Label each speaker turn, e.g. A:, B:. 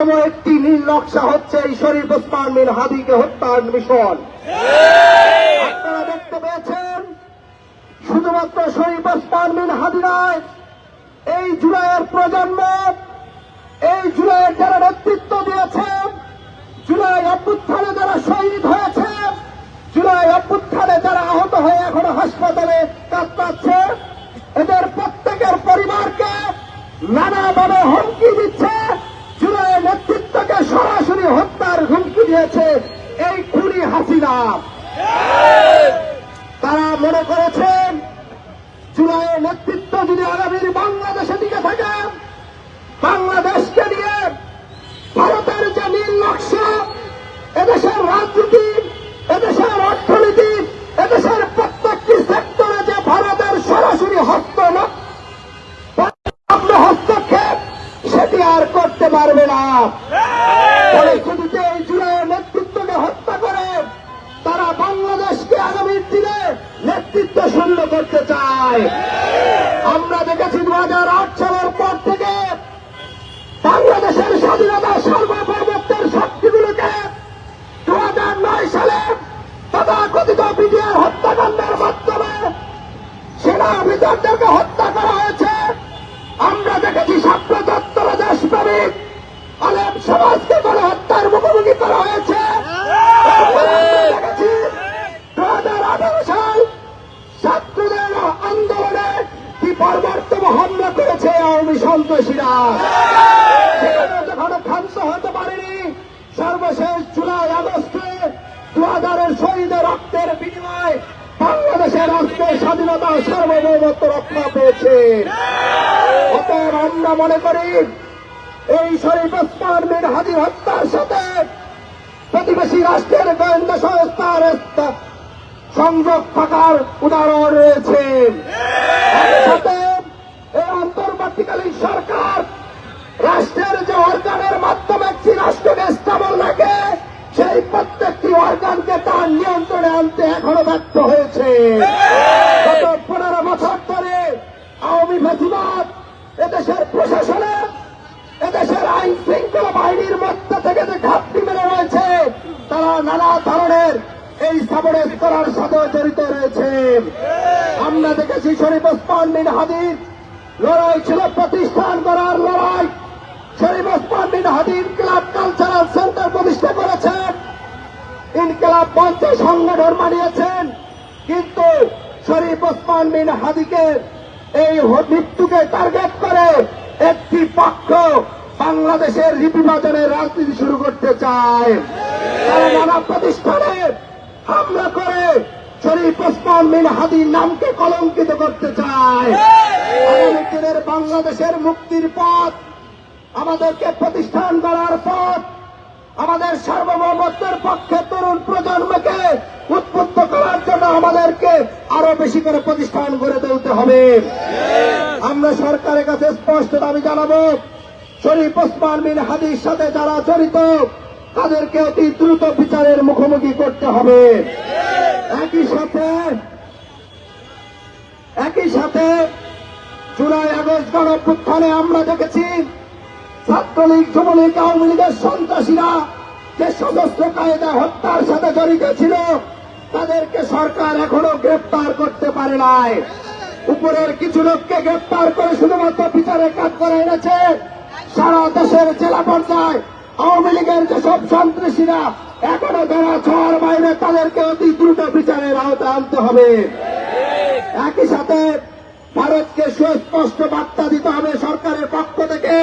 A: একটি নীল নকশা হচ্ছে এই শরীফ ওসমান বিন হাদিকে হত্যার মিশন। আপনারা দেখতে পেয়েছেন, শুধুমাত্র শরীফ ওসমান বিন হাদি নয়, এই জুলাইয়ের প্রজন্ম, এই জুলাইয়ের যারা নেতৃত্ব দিয়েছে, জুলাই অভ্যুত্থানে যারা শহীদ হয়েছে, জুলাই অভ্যুত্থানে যারা আহত হয়ে এখনো হাসপাতালে কাতরাচ্ছে, এদের প্রত্যেকের পরিবারকে নানাভাবে হুমকি দিচ্ছে। জুলাইয়ের নেতৃত্বকে সরাসরি হত্যার হুমকি দিয়েছে এই খুনি হাসিনা। তারা মনে করেছেন জুলাইয়ের নেতৃত্ব যদি আগামীর বাংলাদেশে টিকে থাকে, বাংলাদেশকে নিয়ে ভারতের যে নীল নকশা, এদেশের রাজনীতি, এদেশের অর্থনীতি, এদেশের প্রত্যেকটি সেক্টরে যে ভারতের সরাসরি হস্তক্ষেপ, সেটি আর করতে পারবে না। পরিস্থিতিতে এই জুলাইয়ের নেতৃত্বকে হত্যা করে তারা বাংলাদেশকে আগামীর দিনে নেতৃত্ব শূন্য করতে চায়। আমরা দেখেছি 2008 সালের পর থেকে বাংলাদেশের স্বাধীনতা সার্বভৌমত্বের শক্তিগুলোকে 2009 সালে তথাকথিত বিডিআর হত্যাকাণ্ডের মাধ্যমে সেনা অফিসারদেরকে হত্যা করা হয়েছে। আমরা দেখেছি ছাত্র দেশপ্রেমিক আলেম সমাজকে গণহত্যার মুখোমুখি করা হয়েছে। দেখেছি 2018 সাল ছাত্রদের আন্দোলনে কি বর্বরতম হামলা করেছে আওয়ামী সন্ত্রাসীরা। সেখানে যখন ক্ষান্ত হতে পারেনি, সর্বশেষ জুলাই আগস্টে 2000-এর শহীদের রক্তের বিনিময়ে বাংলাদেশের রাষ্ট্রের স্বাধীনতা সার্বভৌমত্ব রক্ষা পেয়েছে। অতএব আমরা মনে করি এই শরীফ ওসমান বিন হাদির হত্যার সাথে প্রতিবেশী রাষ্ট্রের গোয়েন্দা সংস্থার সংযোগ থাকার উদাহরণ রয়েছে। সাথে এই অন্তর্বর্তীকালীন সরকার রাষ্ট্রের যে অর্গানের মাধ্যমে একটি রাষ্ট্রকে স্থাপন রাখে, সেই প্রত্যেকটি অর্গানকে তার নিয়ন্ত্রণে আনতে এখনো ব্যর্থ হয়েছে। গত 15 বছর ধরে আওয়ামী ফ্যাসিবাদ এদেশের প্রশাসনে, এদেশের আইন শৃঙ্খলা বাহিনীর মধ্য থেকে যে ঘাটতি মেরে রয়েছে, তারা নানা ধরনের এই সাবরেজ করার সাথে জড়িত রয়েছে। আমরা দেখেছি শরীফ ওসমান বিন হাদির লড়াই ছিল প্রতিষ্ঠান করার লড়াই। শরীফ ওসমান বিন হাদি ইনকিলাব কালচারাল সেন্টার প্রতিষ্ঠা করেছেন, ইনকিলাব মঞ্চে সংগঠন বানিয়েছেন, কিন্তু শরীফ ওসমান বিন হাদিকে এই মৃত্যুকে টার্গেট করে একটি পক্ষ বাংলাদেশের রিপিবাজনের রাজনীতি শুরু করতে চায়। তারা নানা প্রতিষ্ঠানে হামলা করে শরীফ ওসমান বিন হাদির নামকে কলঙ্কিত করতে চায়। আগামী দিনের বাংলাদেশের মুক্তির পথ, আমাদেরকে প্রতিষ্ঠান করার পথ, আমাদের সার্বভৌমত্বের পক্ষে তরুণ প্রজন্মকে উদ্বুদ্ধ করার জন্য আমাদেরকে আরো বেশি করে প্রতিষ্ঠান গড়ে তুলতে হবে। আমরা সরকারের কাছে স্পষ্ট দাবি জানাবো, শরীফ ওসমান বিন হাদির সাথে যারা জড়িত তাদেরকে অতি দ্রুত বিচারের মুখোমুখি করতে হবে। একই সাথে জুলাই আগস্ট গণঅভ্যুত্থানে আমরা দেখেছি ছাত্রলীগ, যুবলীগ, আওয়ামী লীগের সন্ত্রাসীরা যে সশস্ত্র কায়দা হত্যার সাথে জড়িত ছিল, তাদেরকে সরকার এখনো গ্রেপ্তার করতে পারে নাই। উপরের কিছু লোককে গ্রেপ্তার করে শুধুমাত্র বিচারের কাজ করে এনেছে। সারা দেশের জেলা পর্যায়ে আওয়ামী লীগের যেসব সন্ত্রাসীরা এখনো ধরা ছোঁয়ার বাইরে, তাদেরকে অতি দ্রুত বিচারের আওতায় আনতে হবে। একই সাথে ভারতকে সুস্পষ্ট বার্তা দিতে হবে সরকারের পক্ষ থেকে,